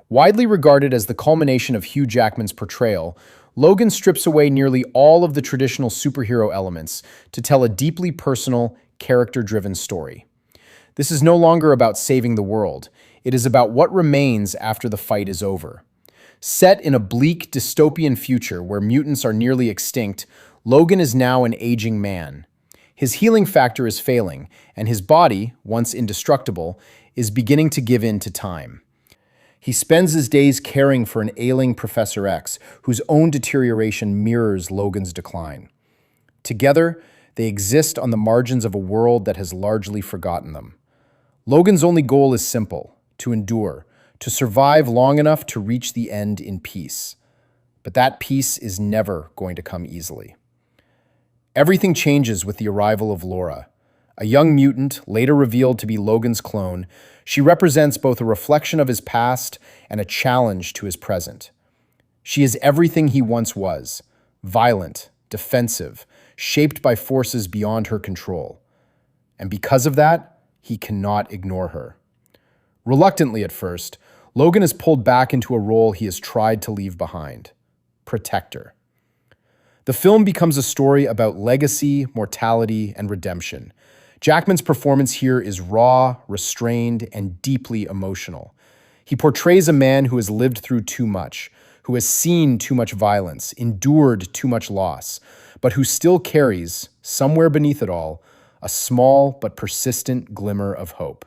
Widely regarded as the culmination of Hugh Jackman's portrayal, Logan strips away nearly all of the traditional superhero elements to tell a deeply personal, character-driven story. This is no longer about saving the world. It is about what remains after the fight is over. Set in a bleak, dystopian future where mutants are nearly extinct, Logan is now an aging man. His healing factor is failing, and his body, once indestructible, is beginning to give in to time. He spends his days caring for an ailing Professor X, whose own deterioration mirrors Logan's decline. Together, they exist on the margins of a world that has largely forgotten them. Logan's only goal is simple: to endure, to survive long enough to reach the end in peace. But that peace is never going to come easily. Everything changes with the arrival of Laura. A young mutant, later revealed to be Logan's clone, she represents both a reflection of his past and a challenge to his present. She is everything he once was: violent, defensive, shaped by forces beyond her control. And because of that, he cannot ignore her. Reluctantly at first, Logan is pulled back into a role he has tried to leave behind: protector. The film becomes a story about legacy, mortality, and redemption. Jackman's performance here is raw, restrained, and deeply emotional. He portrays a man who has lived through too much, who has seen too much violence, endured too much loss, but who still carries, somewhere beneath it all, a small but persistent glimmer of hope.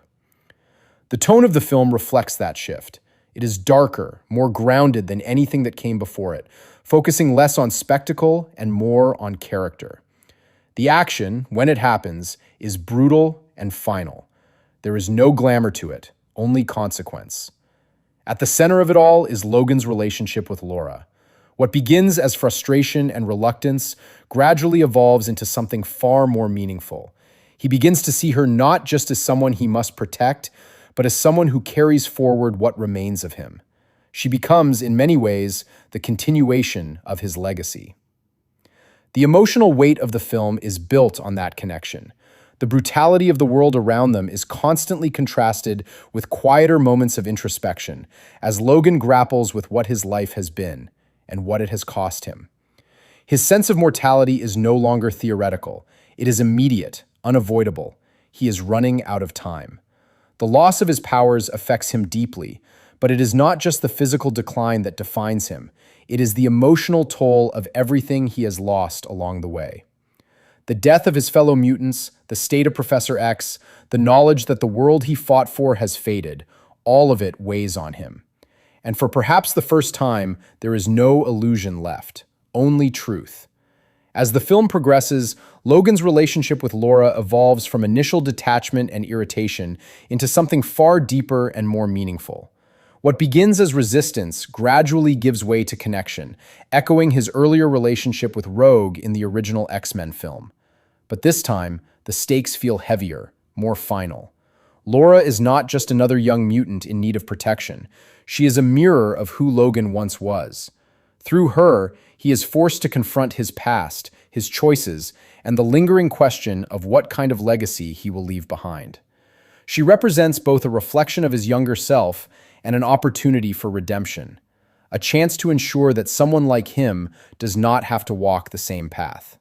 The tone of the film reflects that shift. It is darker, more grounded than anything that came before it, focusing less on spectacle and more on character. The action, when it happens, is brutal and final. There is no glamour to it, only consequence. At the center of it all is Logan's relationship with Laura. What begins as frustration and reluctance gradually evolves into something far more meaningful. He begins to see her not just as someone he must protect, but as someone who carries forward what remains of him. She becomes, in many ways, the continuation of his legacy. The emotional weight of the film is built on that connection. The brutality of the world around them is constantly contrasted with quieter moments of introspection, as Logan grapples with what his life has been and what it has cost him. His sense of mortality is no longer theoretical. It is immediate, unavoidable. He is running out of time. The loss of his powers affects him deeply, but it is not just the physical decline that defines him. It is the emotional toll of everything he has lost along the way. The death of his fellow mutants, the state of Professor X, the knowledge that the world he fought for has faded, all of it weighs on him. And for perhaps the first time, there is no illusion left, only truth. As the film progresses, Logan's relationship with Laura evolves from initial detachment and irritation into something far deeper and more meaningful. What begins as resistance gradually gives way to connection, echoing his earlier relationship with Rogue in the original X-Men film. But this time, the stakes feel heavier, more final. Laura is not just another young mutant in need of protection. She is a mirror of who Logan once was. Through her, he is forced to confront his past, his choices, and the lingering question of what kind of legacy he will leave behind. She represents both a reflection of his younger self and an opportunity for redemption, a chance to ensure that someone like him does not have to walk the same path.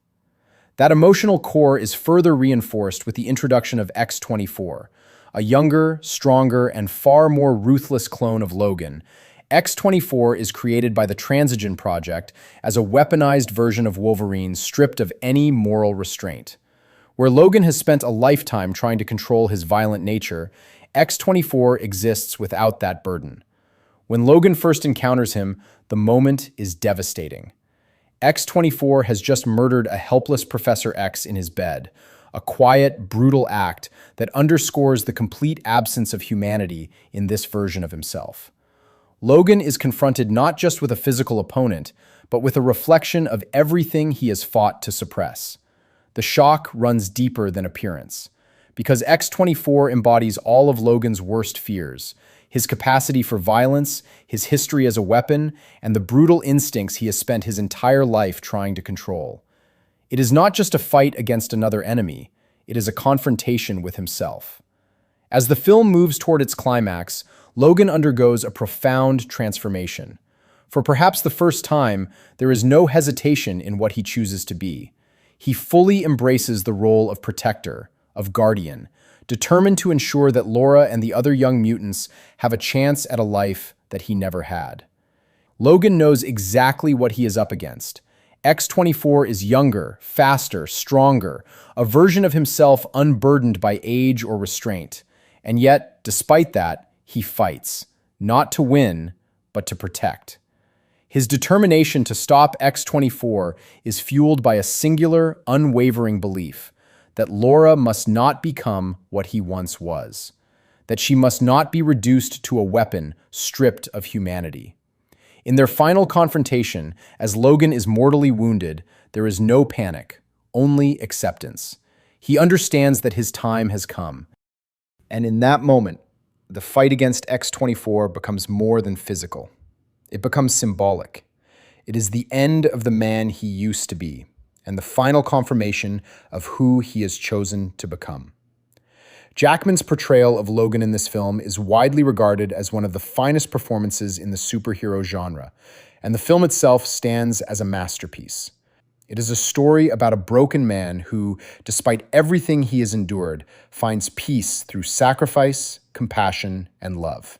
That emotional core is further reinforced with the introduction of X-24, a younger, stronger, and far more ruthless clone of Logan. X-24 is created by the Transigen Project as a weaponized version of Wolverine stripped of any moral restraint. Where Logan has spent a lifetime trying to control his violent nature, X-24 exists without that burden. When Logan first encounters him, the moment is devastating. X-24 has just murdered a helpless Professor X in his bed, a quiet, brutal act that underscores the complete absence of humanity in this version of himself. Logan is confronted not just with a physical opponent, but with a reflection of everything he has fought to suppress. The shock runs deeper than appearance, because X-24 embodies all of Logan's worst fears: his capacity for violence, his history as a weapon, and the brutal instincts he has spent his entire life trying to control. It is not just a fight against another enemy, it is a confrontation with himself. As the film moves toward its climax, Logan undergoes a profound transformation. For perhaps the first time, there is no hesitation in what he chooses to be. He fully embraces the role of protector, of guardian, determined to ensure that Laura and the other young mutants have a chance at a life that he never had. Logan knows exactly what he is up against. X-24 is younger, faster, stronger, a version of himself unburdened by age or restraint. And yet, despite that, he fights, not to win, but to protect. His determination to stop X-24 is fueled by a singular, unwavering belief that Laura must not become what he once was, that she must not be reduced to a weapon stripped of humanity. In their final confrontation, as Logan is mortally wounded, there is no panic, only acceptance. He understands that his time has come. And in that moment, the fight against X-24 becomes more than physical. It becomes symbolic. It is the end of the man he used to be, and the final confirmation of who he has chosen to become. Jackman's portrayal of Logan in this film is widely regarded as one of the finest performances in the superhero genre, and the film itself stands as a masterpiece. It is a story about a broken man who, despite everything he has endured, finds peace through sacrifice, compassion, and love.